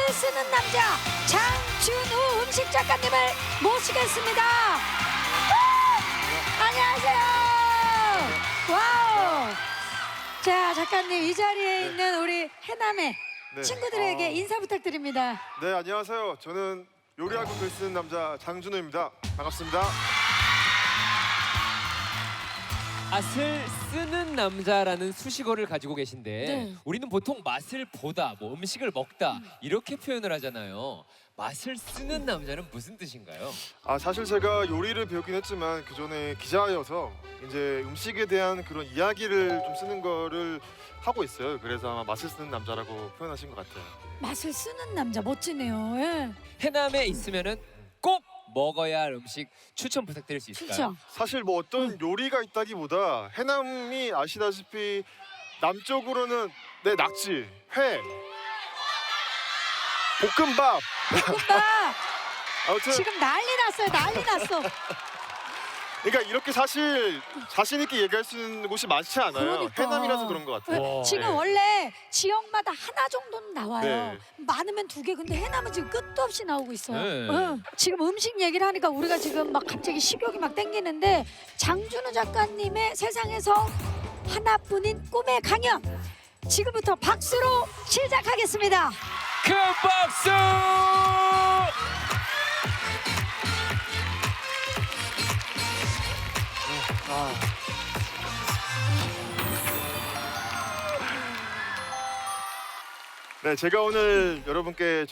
맛을 쓰는 남자 장준우 음식 작가님을 모시겠습니다. 안녕하세요. 와우. 자, 작가님 이 자리에 있는 우리 해남의 네. 친구들에게 인사 부탁드립니다. 네, 안녕하세요. 저는 요리하고 글 쓰는 남자 장준호입니다. 반갑습니다. 맛을 쓰는 남자라는 수식어를 가지고 계신데 네. 우리는 보통 맛을 보다, 뭐 음식을 먹다 이렇게 표현을 하잖아요. 맛을 쓰는 남자는 무슨 뜻인가요? 사실 제가 요리를 배우긴 했지만 그 전에 기자여서 이제 음식에 대한 그런 이야기를 좀 쓰는 거를 하고 있어요. 그래서 아마 맛을 쓰는 남자라고 표현하신 것 같아요. 맛을 쓰는 남자 멋지네요. 예. 해남에 있으면은 꼭 먹어야 할 음식 추천 부탁드릴 수 있을까요? 진짜. 사실 뭐 어떤 요리가 있다기보다 해남이 아시다시피 남쪽으로는 낙지, 회, 볶음밥. 오빠 아무튼 지금 난리 났어요. 난리 났어. 그러니까 이렇게 사실 자신 있게 얘기할 수 있는 곳이 많지 않아요. 그러니까. 해남이라서 그런 것 같아요. 와. 지금 네. 원래 지역마다 하나 정도는 나와요. 네. 많으면 2개. 근데 해남은 지금 끝도 없이 나오고 있어요. 네. 응. 지금 음식 얘기를 하니까 우리가 지금 막 갑자기 식욕이 막 땡기는데 장준우 작가님의 세상에서 하나뿐인 꿈의 강연 지금부터 박수로 시작하겠습니다. 큰 박수! 네, 제가 오늘 여러분께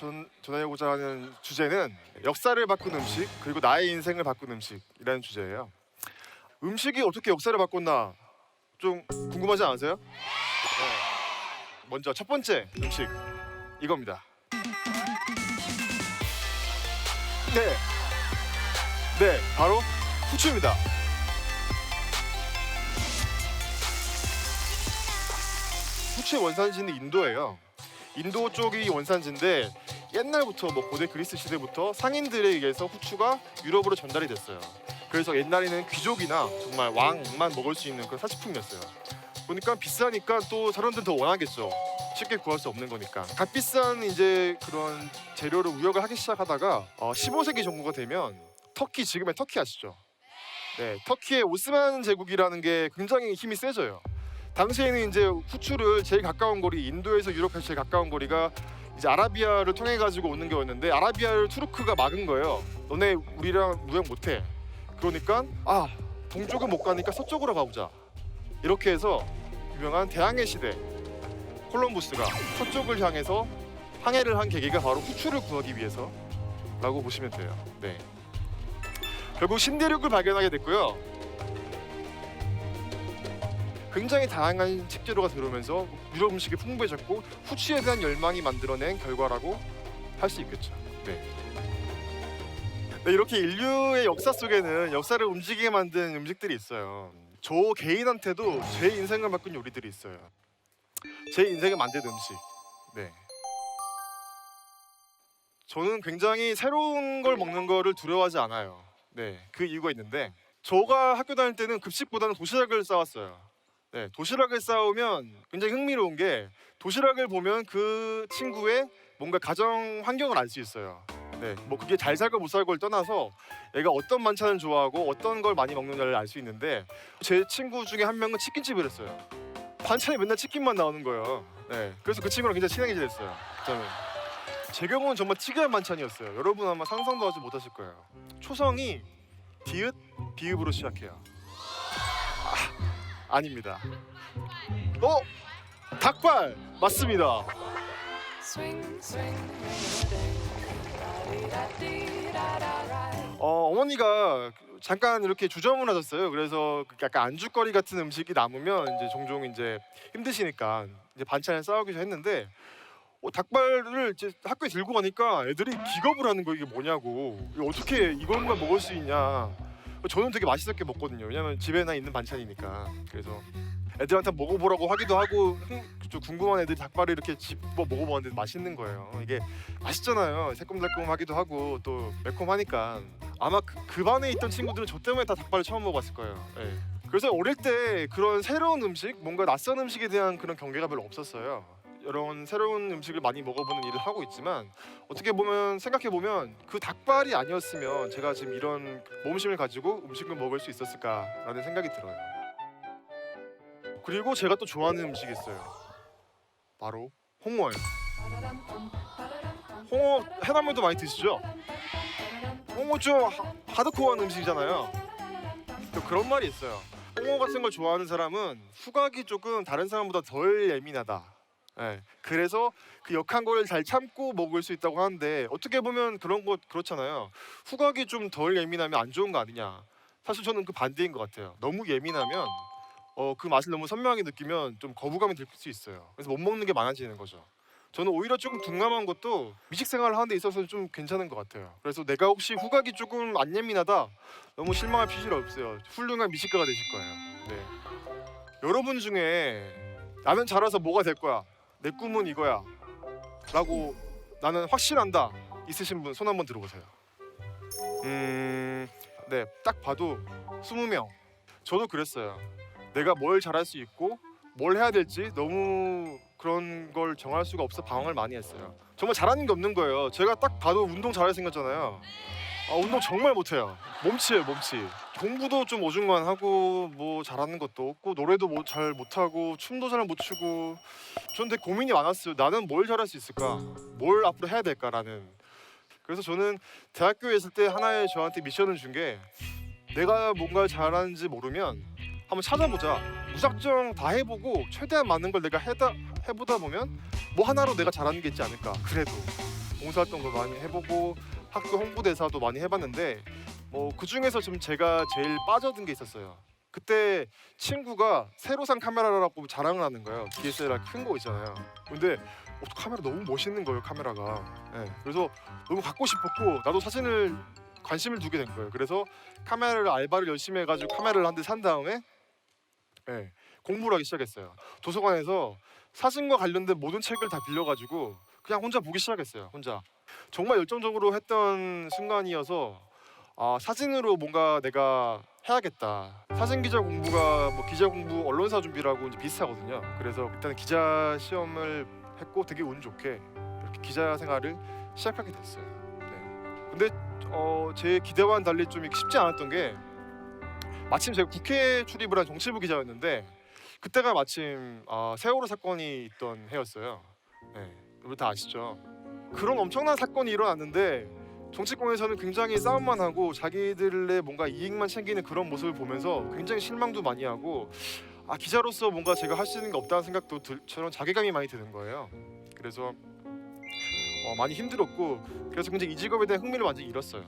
전하고자 하는 주제는 역사를 바꾼 음식 그리고 나의 인생을 바꾼 음식이라는 주제예요. 음식이 어떻게 역사를 바꿨나 좀 궁금하지 않으세요? 네. 먼저 첫 번째 음식 이겁니다. 네, 바로 후추입니다. 후추의 원산지는 인도예요. 인도 쪽이 원산지인데 옛날부터 뭐 고대 그리스 시대부터 상인들에 의해서 후추가 유럽으로 전달이 됐어요. 그래서 옛날에는 귀족이나 정말 왕만 먹을 수 있는 그런 사치품이었어요. 보니까 비싸니까 또 사람들은 더 원하겠죠. 쉽게 구할 수 없는 거니까. 값비싼 이제 그런 재료를 우역을 하기 시작하다가 15세기 정도가 되면 터키, 지금의 터키 아시죠? 네, 터키의 오스만 제국이라는 게 굉장히 힘이 세져요. 당시에는 이제 후추를 제일 가까운 거리, 인도에서 유럽까지 제일 가까운 거리가 이제 아라비아를 통해 가지고 오는 거였는데 아라비아를 투르크가 막은 거예요. 너네 우리랑 무역 못해. 그러니까 동쪽은 못 가니까 서쪽으로 가보자. 이렇게 해서 유명한 대항해 시대 콜럼부스가 서쪽을 향해서 항해를 한 계기가 바로 후추를 구하기 위해서라고 보시면 돼요. 네. 결국 신대륙을 발견하게 됐고요. 굉장히 다양한 식재료가 들어오면서 유럽 음식이 풍부해졌고 후추에 대한 열망이 만들어낸 결과라고 할 수 있겠죠. 네, 이렇게 인류의 역사 속에는 역사를 움직이게 만든 음식들이 있어요. 저 개인한테도 제 인생을 바꾼 요리들이 있어요. 제 인생을 만든 음식. 네. 저는 굉장히 새로운 걸 먹는 거를 두려워하지 않아요. 네, 그 이유가 있는데 저가 학교 다닐 때는 급식보다는 도시락을 싸왔어요. 네, 도시락을 싸우면 굉장히 흥미로운 게 도시락을 보면 그 친구의 뭔가 가정 환경을 알 수 있어요. 네, 뭐 그게 잘 살고 못 살고를 떠나서 얘가 어떤 반찬을 좋아하고 어떤 걸 많이 먹는지를 알 수 있는데 제 친구 중에 한 명은 치킨집을 했어요. 반찬이 맨날 치킨만 나오는 거예요. 네, 그래서 그 친구랑 굉장히 친하게 지냈어요. 저는 제 경우는 정말 특이한 반찬이었어요. 여러분 아마 상상도 하지 못하실 거예요. 초성이 디귿, 비읍으로 시작해요. 아닙니다. 닭발 맞습니다. 어머니가 잠깐 이렇게 주저문하셨어요. 그래서 약간 안주거리 같은 음식이 남으면 이제 종종 이제 힘드시니까 이제 반찬을 싸우기 했는데 닭발을 이제 학교에 들고 가니까 애들이 기겁을 하는 거 이게 뭐냐고 이거 어떻게 이것만 먹을 수 있냐. 저는 되게 맛있게 먹거든요. 왜냐면 집에나 있는 반찬이니까. 그래서 애들한테 먹어보라고 하기도 하고 좀 궁금한 애들이 닭발을 이렇게 집어 먹어보는데 맛있는 거예요. 이게 맛있잖아요. 새콤달콤하기도 하고 또 매콤하니까 아마 그 반에 있던 친구들은 저 때문에 다 닭발을 처음 먹어봤을 거예요. 네. 그래서 어릴 때 그런 새로운 음식, 뭔가 낯선 음식에 대한 그런 경계가 별로 없었어요. 이런 새로운 음식을 많이 먹어보는 일을 하고 있지만 어떻게 보면 생각해 보면 그 닭발이 아니었으면 제가 지금 이런 몸심을 가지고 음식을 먹을 수 있었을까라는 생각이 들어요. 그리고 제가 또 좋아하는 음식이 있어요. 바로 홍어예요. 홍어 해산물도 많이 드시죠? 홍어 좀 하드코어한 음식이잖아요. 또 그런 말이 있어요. 홍어 같은 걸 좋아하는 사람은 후각이 조금 다른 사람보다 덜 예민하다. 예, 그래서 그 역한 걸 잘 참고 먹을 수 있다고 하는데 어떻게 보면 그런 거 그렇잖아요. 후각이 좀 덜 예민하면 안 좋은 거 아니냐. 사실 저는 그 반대인 것 같아요. 너무 예민하면 그 맛을 너무 선명하게 느끼면 좀 거부감이 들 수 있어요. 그래서 못 먹는 게 많아지는 거죠. 저는 오히려 조금 둔감한 것도 미식 생활을 하는 데 있어서 좀 괜찮은 것 같아요. 그래서 내가 혹시 후각이 조금 안 예민하다 너무 실망할 필요 없어요. 훌륭한 미식가가 되실 거예요. 네. 여러분 중에 나는 자라서 뭐가 될 거야, 내 꿈은 이거야 라고 나는 확신한다 있으신 분 손 한번 들어보세요. 네, 딱 봐도 20명. 저도 그랬어요. 내가 뭘 잘할 수 있고 뭘 해야 될지 너무 그런 걸 정할 수가 없어 방황을 많이 했어요. 정말 잘하는 게 없는 거예요. 제가 딱 봐도 운동 잘할 생겼잖아요. 운동 정말 못해요. 몸치예요, 몸치. 공부도 좀 어중간하고 뭐 잘하는 것도 없고 노래도 뭐 잘 못하고 춤도 잘 못 추고 전 되게 고민이 많았어요. 나는 뭘 잘할 수 있을까? 뭘 앞으로 해야 될까라는. 그래서 저는 대학교에 있을 때 하나의 저한테 미션을 준 게 내가 뭔가 잘하는지 모르면 한번 찾아보자. 무작정 다 해보고 최대한 많은 걸 내가 해보다 보면 뭐 하나로 내가 잘하는 게 있지 않을까. 그래도 봉사활동도 많이 해보고 학교 홍보대사도 많이 해봤는데 그 중에서 좀 제가 제일 빠져든 게 있었어요. 그때 친구가 새로 산 카메라라고 자랑을 하는 거예요. DSLR 큰 거 있잖아요. 근데 카메라 너무 멋있는 거예요, 카메라가. 네, 그래서 너무 갖고 싶었고 나도 사진을 관심을 두게 된 거예요. 그래서 카메라를 알바를 열심히 해가지고 카메라를 한 대 산 다음에 공부를 하기 시작했어요. 도서관에서 사진과 관련된 모든 책을 다 빌려가지고 그냥 혼자 보기 시작했어요. 혼자. 정말 열정적으로 했던 순간이어서 사진으로 뭔가 내가 해야겠다. 사진 기자 공부가 뭐 기자 공부, 언론사 준비라고 이제 비슷하거든요. 그래서 일단 기자 시험을 했고 되게 운 좋게 이렇게 기자 생활을 시작하게 됐어요. 네. 근데 제 기대와는 달리 좀 쉽지 않았던 게 마침 제가 국회 출입을 한 정치부 기자였는데 그때가 마침 세월호 사건이 있던 해였어요. 네, 여러분 다 아시죠? 그런 엄청난 사건이 일어났는데 정치권에서는 굉장히 싸움만 하고 자기들의 뭔가 이익만 챙기는 그런 모습을 보면서 굉장히 실망도 많이 하고 기자로서 뭔가 제가 할 수 있는 게 없다는 생각도 저런 자괴감이 많이 드는 거예요. 그래서 많이 힘들었고 그래서 굉장히 이 직업에 대한 흥미를 완전히 잃었어요.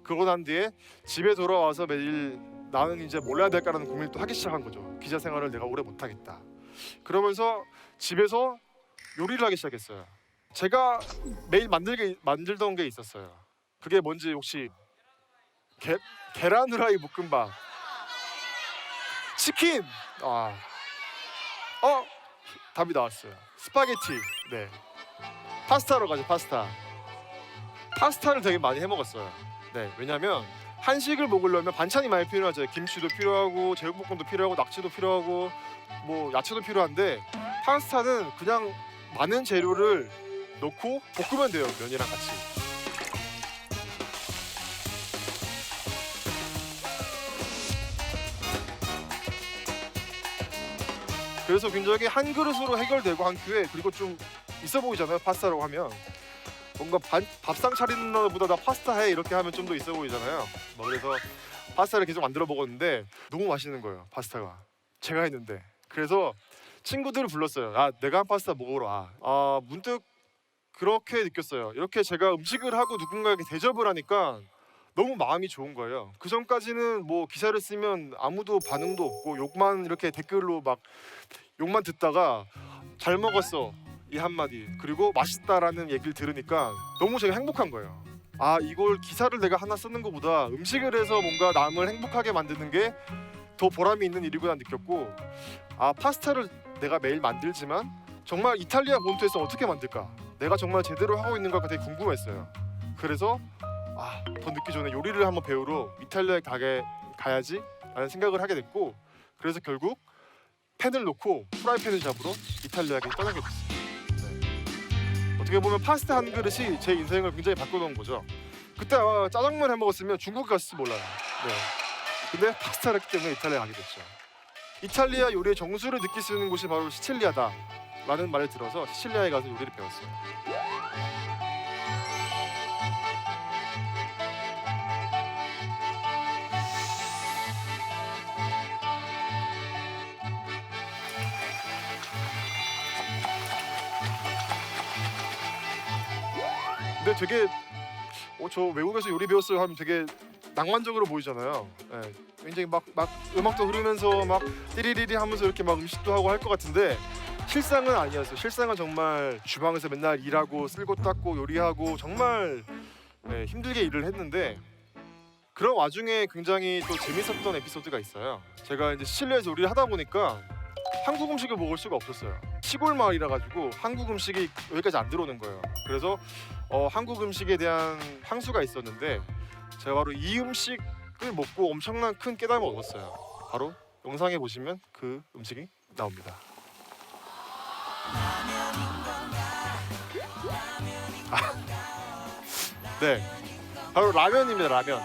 그러고 난 뒤에 집에 돌아와서 매일 나는 이제 뭘 해야 될까라는 고민을 또 하기 시작한 거죠. 기자 생활을 내가 오래 못하겠다. 그러면서 집에서 요리를 하기 시작했어요. 제가 매일 만들던 게 있었어요. 그게 뭔지 혹시 계란 후라이 볶음밥, 치킨, 답이 나왔어요. 스파게티, 네, 파스타로 가죠. 파스타를 되게 많이 해 먹었어요. 네, 왜냐면 한식을 먹으려면 반찬이 많이 필요하죠. 김치도 필요하고 제육볶음도 필요하고 낙지도 필요하고 뭐 야채도 필요한데 파스타는 그냥 많은 재료를 넣고 볶으면 돼요. 면이랑 같이. 그래서 굉장히 한 그릇으로 해결되고 한 큐에 그리고 좀 있어 보이잖아요. 파스타라고 하면 뭔가 밥상 차리는 것보다 나 파스타 해 이렇게 하면 좀 더 있어 보이잖아요. 그래서 파스타를 계속 만들어 먹었는데 너무 맛있는 거예요. 파스타가 제가 했는데. 그래서 친구들을 불렀어요. 내가 한 파스타 먹으러 와. 문득 그렇게 느꼈어요. 이렇게 제가 음식을 하고 누군가에게 대접을 하니까 너무 마음이 좋은 거예요. 그 전까지는 뭐 기사를 쓰면 아무도 반응도 없고 욕만 이렇게 댓글로 막 욕만 듣다가 잘 먹었어 이 한마디 그리고 맛있다라는 얘기를 들으니까 너무 제가 행복한 거예요. 이걸 기사를 내가 하나 쓰는 것보다 음식을 해서 뭔가 남을 행복하게 만드는 게 더 보람이 있는 일이구나 느꼈고 파스타를 내가 매일 만들지만 정말 이탈리아 본토에서 어떻게 만들까? 내가 정말 제대로 하고 있는가가 되게 궁금했어요. 그래서 더 늦기 전에 요리를 한번 배우러 이탈리아에 가야지 라는 생각을 하게 됐고 그래서 결국 팬을 놓고 프라이팬을 잡으러 이탈리아에 떠나게 됐어요. 어떻게 보면 파스타 한 그릇이 제 인생을 굉장히 바꿔놓은 거죠. 그때 짜장면 해 먹었으면 중국 갔을지 몰라요. 네. 근데 파스타를 했기 때문에 이탈리아에 가게 됐죠. 이탈리아 요리의 정수를 느낄 수 있는 곳이 바로 시칠리아다라는 말을 들어서 시칠리아에 가서 요리를 배웠어요. 근데 되게 저 외국에서 요리 배웠어요 하면 되게 낭만적으로 보이잖아요. 네. 굉장히 막 음악도 흐르면서 막 띠리리리 하면서 이렇게 막 음식도 하고 할 것 같은데 실상은 아니었어요. 실상은 정말 주방에서 맨날 일하고 쓸고 닦고 요리하고 정말 네, 힘들게 일을 했는데 그런 와중에 굉장히 또 재밌었던 에피소드가 있어요. 제가 이제 시칠리아에서 요리를 하다 보니까 한국 음식을 먹을 수가 없었어요. 시골 마을이라 가지고 한국 음식이 여기까지 안 들어오는 거예요. 그래서 한국 음식에 대한 향수가 있었는데 제가 바로 이 음식을 먹고 엄청난 큰 깨달음을 얻었어요. 바로 영상에 보시면 그 음식이 나옵니다. 네, 바로 라면입니다. 라면.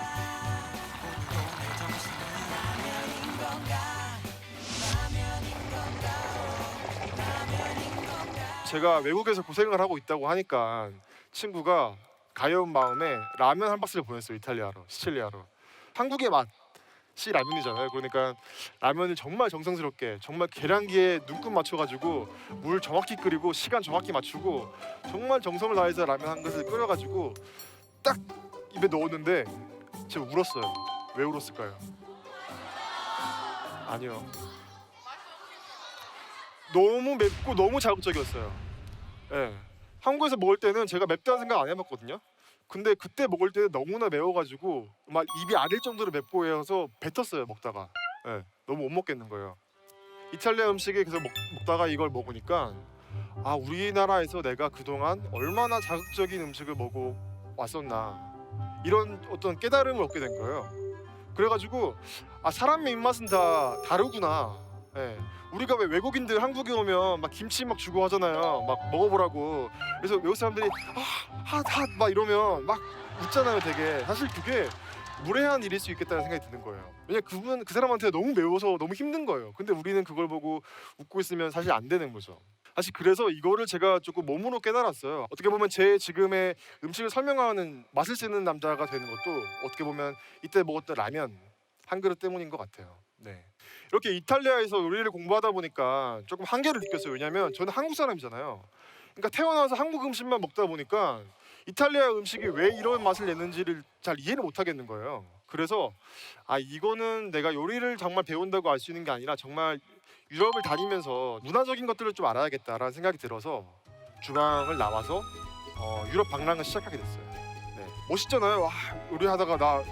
제가 외국에서 고생을 하고 있다고 하니까 친구가 가여운 마음에 라면 한 박스를 보냈어요. 이탈리아로, 시칠리아로. 한국의 맛이 라면이잖아요. 그러니까 라면을 정말 정성스럽게 정말 계량기에 눈금 맞춰가지고 물 정확히 끓이고 시간 정확히 맞추고 정말 정성을 다해서 라면 한 그릇을 끓여가지고 딱 입에 넣었는데 제가 울었어요. 왜 울었을까요? 아니요. 너무 맵고 너무 자극적이었어요. 예. 한국에서 먹을 때는 제가 맵다는 생각 안 해봤거든요. 근데 그때 먹을 때는 너무나 매워가지고 막 입이 아릴 정도로 맵고 해서 뱉었어요 먹다가. 예. 너무 못 먹겠는 거예요. 이탈리아 음식에 계속 먹다가 이걸 먹으니까 아 우리나라에서 내가 그동안 얼마나 자극적인 음식을 먹어 왔었나 이런 어떤 깨달음을 얻게 된 거예요. 그래가지고 아 사람의 입맛은 다 다르구나. 예. 우리가 왜 외국인들 한국에 오면 막 김치 막 주고 하잖아요. 막 먹어보라고. 그래서 외국 사람들이 막 이러면 막 웃잖아요. 되게 사실 그게 무례한 일일 수 있겠다는 생각이 드는 거예요. 왜냐 그 사람한테 너무 매워서 너무 힘든 거예요. 근데 우리는 그걸 보고 웃고 있으면 사실 안 되는 거죠. 사실 그래서 이거를 제가 조금 몸으로 깨달았어요. 어떻게 보면 제 지금의 음식을 설명하는 맛을 쓰는 남자가 되는 것도 어떻게 보면 이때 먹었던 라면 한 그릇 때문인 것 같아요. 네. 이렇게 이탈리아에서 요리를 공부하다 보니까 조금 한계를 느꼈어요. 왜냐하면 저는 한국 사람이잖아요. 그러니까 태어나서 한국 음식만 먹다 보니까 이탈리아 음식이 왜 이런 맛을 내는지를 잘 이해를 못 하겠는 거예요. 그래서 아 이거는 내가 요리를 정말 배운다고 알 수 있는 게 아니라 정말 유럽을 다니면서 문화적인 것들을 좀 알아야겠다라는 생각이 들어서 주방을 나와서 유럽 방랑을 시작하게 됐어요. 네. 멋있잖아요. 와, 요리하다가 나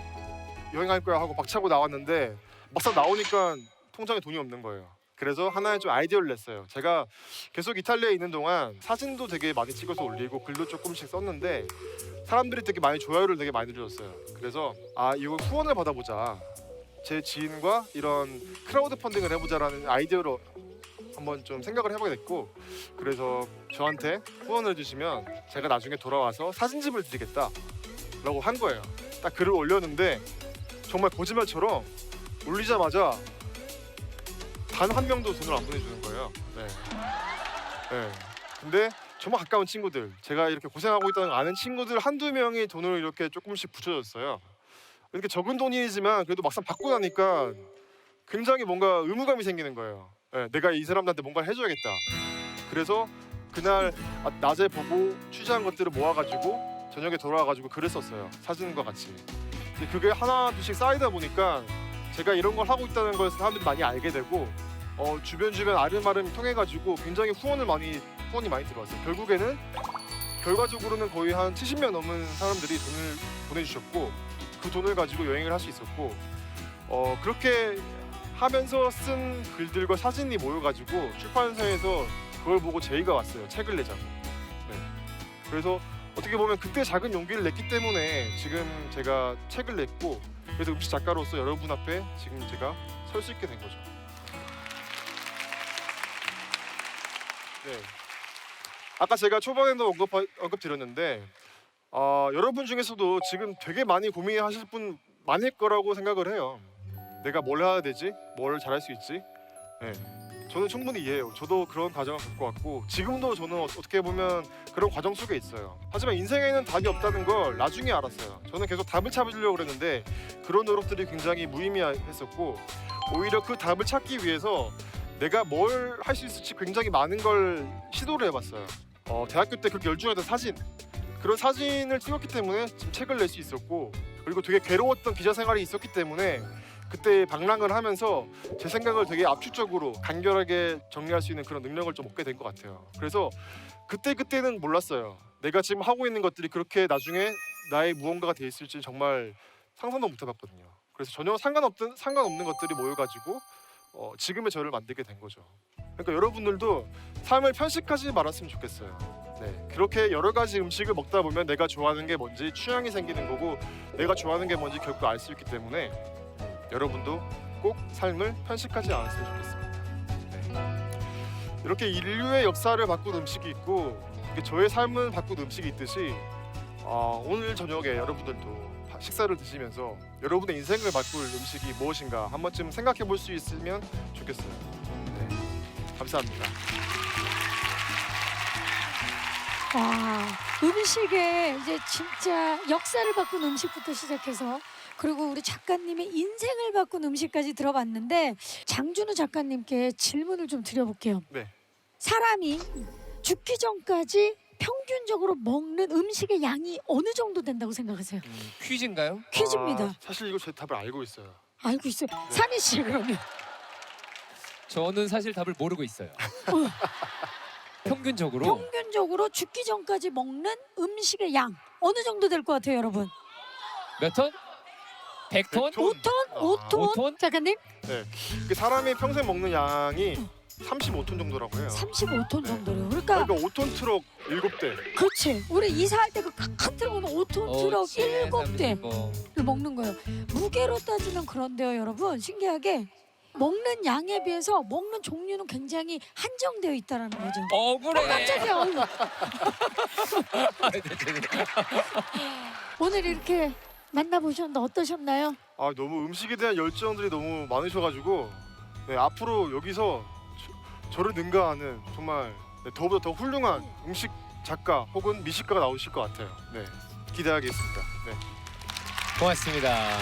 여행할 거야 하고 박차고 나왔는데 막상 나오니까 통장에 돈이 없는 거예요. 그래서 하나의 좀 아이디어를 냈어요. 제가 계속 이탈리아에 있는 동안 사진도 되게 많이 찍어서 올리고 글도 조금씩 썼는데 사람들이 되게 많이 좋아요를 되게 많이 눌러줬어요. 그래서 아 이거 후원을 받아보자. 제 지인과 이런 크라우드 펀딩을 해보자라는 아이디어로 한번 좀 생각을 해보게 됐고 그래서 저한테 후원을 해주시면 제가 나중에 돌아와서 사진집을 드리겠다라고 한 거예요. 딱 글을 올렸는데 정말 거짓말처럼 올리자마자 단 한 명도 돈을 안 보내주는 거예요. 네. 네. 근데 정말 가까운 친구들, 제가 이렇게 고생하고 있다는 걸 아는 친구들 한두 명이 돈을 이렇게 조금씩 붙여줬어요. 이렇게 적은 돈이지만 그래도 막상 받고 나니까 굉장히 뭔가 의무감이 생기는 거예요. 네, 내가 이 사람들한테 뭔가를 해줘야겠다. 그래서 그날 낮에 보고 취재한 것들을 모아가지고 저녁에 돌아와가지고 글을 썼어요. 사진과 같이. 근데 그게 하나 둘씩 쌓이다 보니까 제가 이런 걸 하고 있다는 걸 사람들이 많이 알게 되고 주변 아름아름 통해가지고 굉장히 후원이 많이 들어왔어요. 결과적으로는 거의 한 70명 넘는 사람들이 돈을 보내주셨고 그 돈을 가지고 여행을 할 수 있었고 그렇게 하면서 쓴 글들과 사진이 모여가지고 출판사에서 그걸 보고 제의가 왔어요. 책을 내자고. 네. 그래서 어떻게 보면 그때 작은 용기를 냈기 때문에 지금 제가 책을 냈고 그래서 음식 작가로서 여러분 앞에 지금 제가 설 수 있게 된 거죠. 네. 아까 제가 초반에도 언급드렸는데 여러분 중에서도 지금 되게 많이 고민하실 분 많을 거라고 생각을 해요. 내가 뭘 해야 되지? 뭘 잘할 수 있지? 네. 저는 충분히 이해해요. 저도 그런 과정을 겪고 왔고 지금도 저는 어떻게 보면 그런 과정 속에 있어요. 하지만 인생에는 답이 없다는 걸 나중에 알았어요. 저는 계속 답을 찾으려고 그랬는데 그런 노력들이 굉장히 무의미했었고 오히려 그 답을 찾기 위해서 내가 뭘 할 수 있을지 굉장히 많은 걸 시도를 해봤어요. 대학교 때 그렇게 열중했던 사진 그런 사진을 찍었기 때문에 지금 책을 낼 수 있었고 그리고 되게 괴로웠던 기자 생활이 있었기 때문에 그때 방랑을 하면서 제 생각을 되게 압축적으로 간결하게 정리할 수 있는 그런 능력을 좀 얻게 된 것 같아요. 그래서 그때는 몰랐어요. 내가 지금 하고 있는 것들이 그렇게 나중에 나의 무언가가 돼 있을지 정말 상상도 못 해봤거든요. 그래서 전혀 상관없는 것들이 모여가지고 지금의 저를 만들게 된 거죠. 그러니까 여러분들도 삶을 편식하지 말았으면 좋겠어요. 네, 그렇게 여러 가지 음식을 먹다 보면 내가 좋아하는 게 뭔지 취향이 생기는 거고 내가 좋아하는 게 뭔지 결국 알 수 있기 때문에 여러분도 꼭 삶을 편식하지 않았으면 좋겠습니다. 네. 이렇게 인류의 역사를 바꾼 음식이 있고 이렇게 저의 삶을 바꾼 음식이 있듯이 오늘 저녁에 여러분들도 식사를 드시면서 여러분의 인생을 바꿀 음식이 무엇인가 한 번쯤 생각해 볼 수 있으면 좋겠어요. 네. 감사합니다. 와, 음식에 이제 진짜 역사를 바꾼 음식부터 시작해서 그리고 우리 작가님의 인생을 바꾼 음식까지 들어봤는데 장준우 작가님께 질문을 좀 드려볼게요. 네. 사람이 죽기 전까지 평균적으로 먹는 음식의 양이 어느 정도 된다고 생각하세요? 퀴즈인가요? 퀴즈입니다. 사실 이거 제 답을 알고 있어요. 알고 있어요. 산희 씨 그러면 저는 사실 답을 모르고 있어요. 평균적으로 평균적으로 죽기 전까지 먹는 음식의 양 어느 정도 될 것 같아요, 여러분? 몇 톤? 100톤? 5톤? 5톤? 5톤? 작가님? 네. 그 사람이 평생 먹는 양이 35톤 정도라고 해요. 35톤 정도래요. 그러니까 그러니까 5톤 트럭 7대. 그렇지. 우리 이사할 때 그 큰 트럭은 5톤 트럭 7대를 뭐. 먹는 거예요. 무게로 따지면 그런데요, 여러분. 신기하게 먹는 양에 비해서 먹는 종류는 굉장히 한정되어 있다라는 거죠. 억울해. 깜짝이야. 어이구. 오늘 이렇게 만나보셨는데 어떠셨나요? 너무 음식에 대한 열정들이 너무 많으셔가지고 네, 앞으로 여기서 저를 능가하는 정말 더보다 더 훌륭한 음식 작가 혹은 미식가가 나오실 것 같아요. 네, 기대하겠습니다. 네. 고맙습니다.